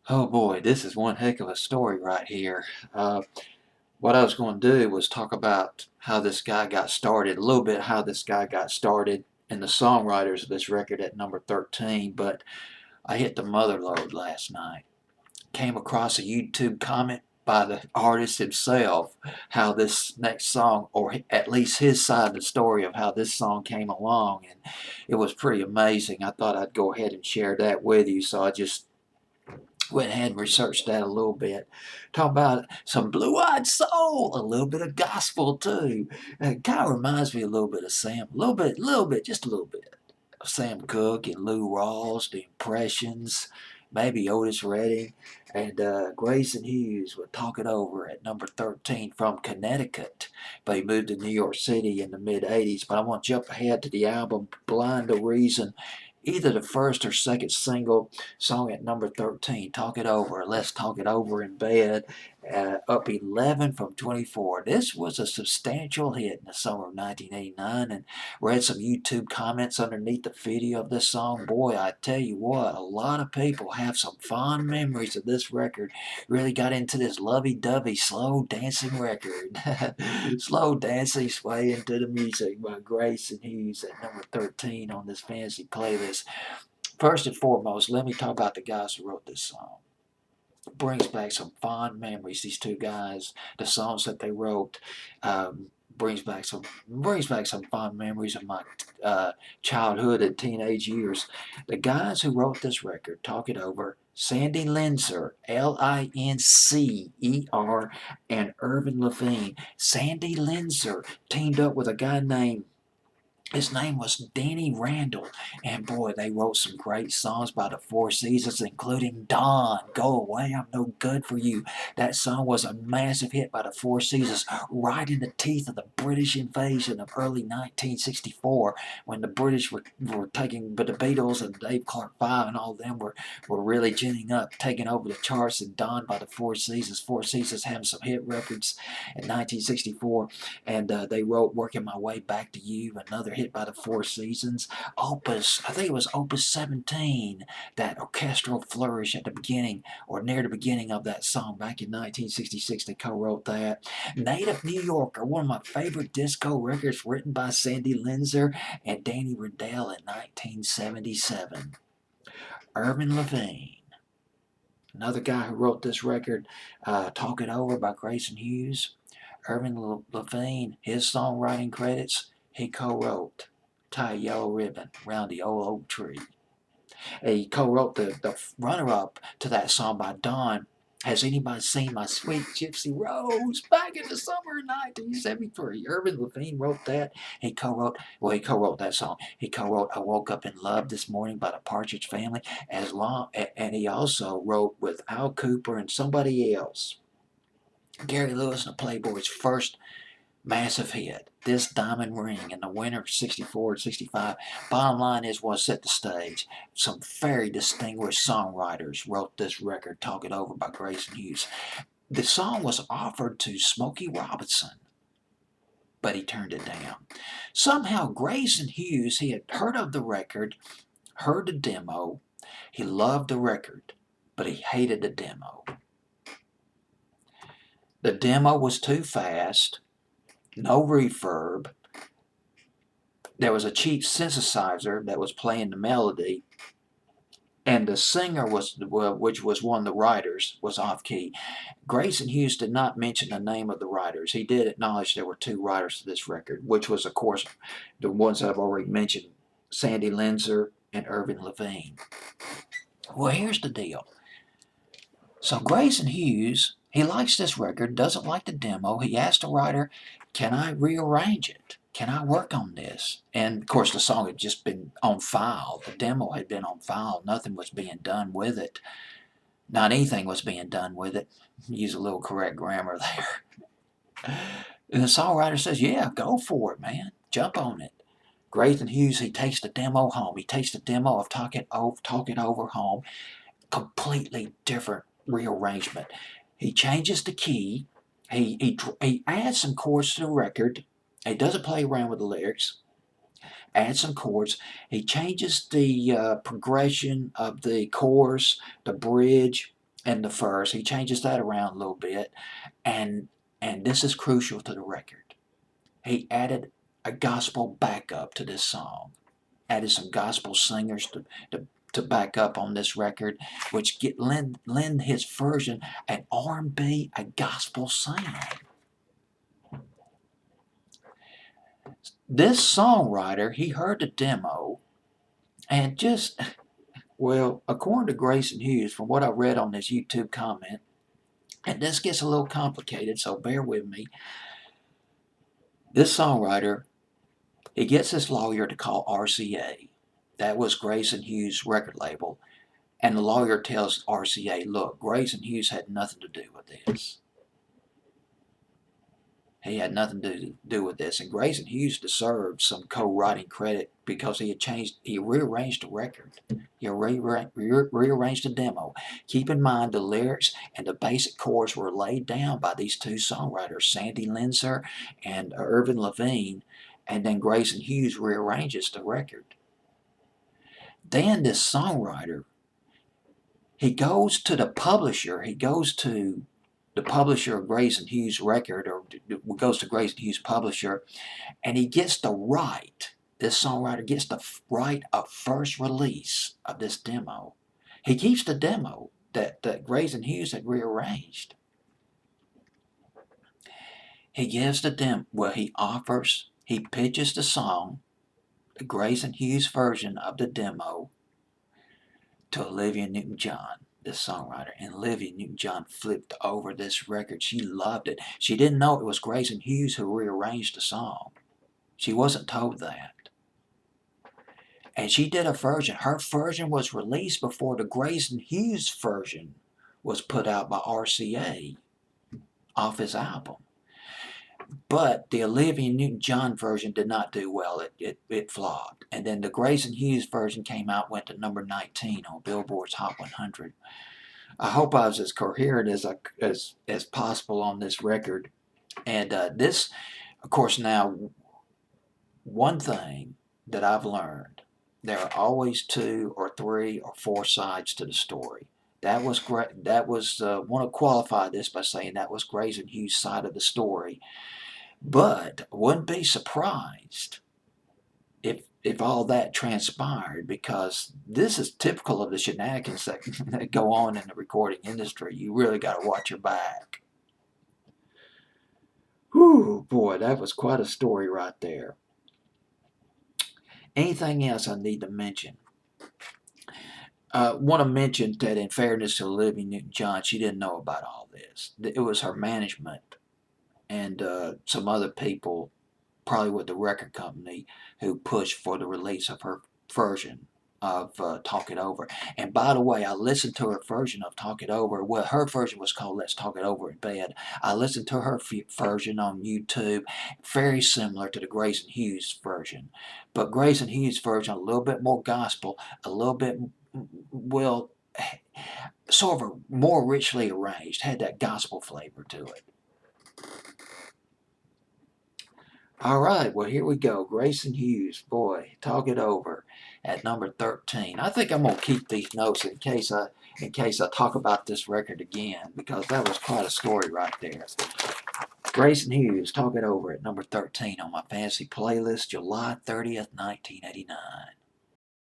Oh boy, this is one heck of a story right here. Uh, what I was going to do was talk about how this guy got started, a little bit how this guy got started, and the songwriters of this record at number 13, but I hit the mother lode last night. Came across a YouTube comment by the artist himself how this next song, or at least his side of the story of how this song came along, and it was pretty amazing. I thought I'd go ahead and share that with you, so I just went ahead and researched that a little bit. Talk about some blue-eyed soul, a little bit of gospel too. It kind of reminds me a little bit of Sam, just a little bit of Sam Cooke and Lou Rawls, the Impressions, maybe Otis Redding, and Grayson Hughes would talk it over at number 13 from Connecticut, but he moved to New York City in the mid-'80s. But I want to jump ahead to the album Blind to Reason, either the first or second single song at number 13, Talk It Over, Let's Talk It Over in Bed, up 11 from 24. This was a substantial hit in the summer of 1989, and read some YouTube comments underneath the video of this song. Boy, I tell you what, a lot of people have some fond memories of this record. Really got into this lovey-dovey slow dancing record. Slow dancing, swaying to the music by Grayson Hughes at number 13 on this fancy playlist. First and foremost, let me talk about the guys who wrote this song. Brings back some fond memories. These two guys, the songs that they wrote, brings back some fond memories of my childhood and teenage years. The guys who wrote this record, Talk It Over, Sandy Linzer, Lincer, and Irvin Levine. Sandy Linzer teamed up with a guy named, his name was Danny Randall, and boy, they wrote some great songs by the Four Seasons, including Dawn, Go Away, I'm No Good for You. That song was a massive hit by the Four Seasons, right in the teeth of the British invasion of early 1964, when the British were taking, but the Beatles and Dave Clark Five and all of them were really ginning up, taking over the charts, and Dawn by the Four Seasons. Four Seasons having some hit records in 1964, and they wrote Working My Way Back to You, another hit by the Four Seasons. Opus, I think it was Opus 17, that orchestral flourish at the beginning, or near the beginning of that song back in 1966. They co-wrote that. Native New Yorker, one of my favorite disco records, written by Sandy Linzer and Danny Riddell in 1977. Irvin Levine, another guy who wrote this record, Talk It Over by Grayson Hughes. Irvin Levine, his songwriting credits, he co-wrote Tie a Yellow Ribbon Round the Old Oak Tree. He co-wrote the runner-up to that song by Dawn, Has Anybody Seen My Sweet Gypsy Rose, back in the summer of 1973. Irvin Levine wrote that. He co-wrote that song. He co-wrote I Woke Up in Love This Morning by the Partridge Family, and he also wrote with Al Cooper and somebody else, Gary Lewis and the Playboys' first massive hit, This Diamond Ring, in the winter of 64 and 65. Bottom line is what set the stage. Some very distinguished songwriters wrote this record, Talk It Over by Grayson Hughes. The song was offered to Smokey Robinson, but he turned it down. Somehow Grayson Hughes, he had heard of the record, heard the demo, he loved the record, but he hated the demo. The demo was too fast, no reverb. There was a cheap synthesizer that was playing the melody, and the singer which was one of the writers, was off key. Grayson Hughes did not mention the name of the writers. He did acknowledge there were two writers to this record, which was, of course, the ones that I've already mentioned, Sandy Linzer and Irvin Levine. Well, here's the deal. So Grayson Hughes, he likes this record, doesn't like the demo. He asked the writer, can I rearrange it? Can I work on this? And of course the song had just been on file. The demo had been on file. Nothing was being done with it. Not anything was being done with it. Use a little correct grammar there. And the songwriter says, yeah, go for it, man. Jump on it. Grayson Hughes, he takes the demo home. He takes the demo of Talk It Over home. Completely different rearrangement. He changes the key. He adds some chords to the record. He doesn't play around with the lyrics. Adds some chords. He changes the progression of the chorus, the bridge. in the verse. He changes that around a little bit, and this is crucial to the record. He added a gospel backup to this song. Added some gospel singers to back up on this record, which lend his version an R&B, a gospel sound. This songwriter, he heard the demo and just, well, according to Grayson Hughes, from what I read on his YouTube comment, and this gets a little complicated, so bear with me. This songwriter, he gets his lawyer to call RCA. That was Grayson Hughes' record label. And the lawyer tells RCA, look, Grayson Hughes had nothing to do with this. He had nothing to do with this. And Grayson Hughes deserved some co-writing credit because he rearranged the record. He rearranged the demo. Keep in mind the lyrics and the basic chords were laid down by these two songwriters, Sandy Linzer and Irvin Levine, and then Grayson Hughes rearranges the record. Then this songwriter, he goes to the publisher, of Grayson Hughes' record, or goes to Grayson Hughes' publisher, and he gets the right, this songwriter gets the right of first release of this demo. He keeps the demo that Grayson Hughes had rearranged. He gives the demo, well, he pitches the song, the Grayson Hughes version of the demo, to Olivia Newton-John, this songwriter. And Olivia Newton-John flipped over this record. She loved it. She didn't know it was Grayson Hughes who rearranged the song. She wasn't told that. And she did a version. Her version was released before the Grayson Hughes version was put out by RCA off his album. But the Olivia Newton-John version did not do well. It flopped. And then the Grayson Hughes version came out, went to number 19 on Billboard's Hot 100. I hope I was as coherent as possible on this record. And this, of course, now, one thing that I've learned, there are always 2 or 3 or 4 sides to the story. That was great. That was want to qualify this by saying that was Grayson Hughes' side of the story. But I wouldn't be surprised if all that transpired, because this is typical of the shenanigans that go on in the recording industry. You really got to watch your back. Whew, boy, that was quite a story right there. Anything else I need to mention? Want to mention that in fairness to Olivia Newton-John, she didn't know about all this. It was her management and some other people, probably with the record company, who pushed for the release of her version of Talk It Over. And by the way, I listened to her version of Talk It Over. Well, her version was called Let's Talk It Over in Bed. I listened to her version on YouTube, very similar to the Grayson Hughes version. But Grayson Hughes' version, a little bit more gospel, a little bit, well, sort of more richly arranged, had that gospel flavor to it. All right, well, here we go. Grayson Hughes, boy, Talk It Over at number 13. I think I'm gonna keep these notes in case I talk about this record again, because that was quite a story right there. Grayson Hughes, Talk It Over at number 13 on my fantasy playlist, July 30th, 1989.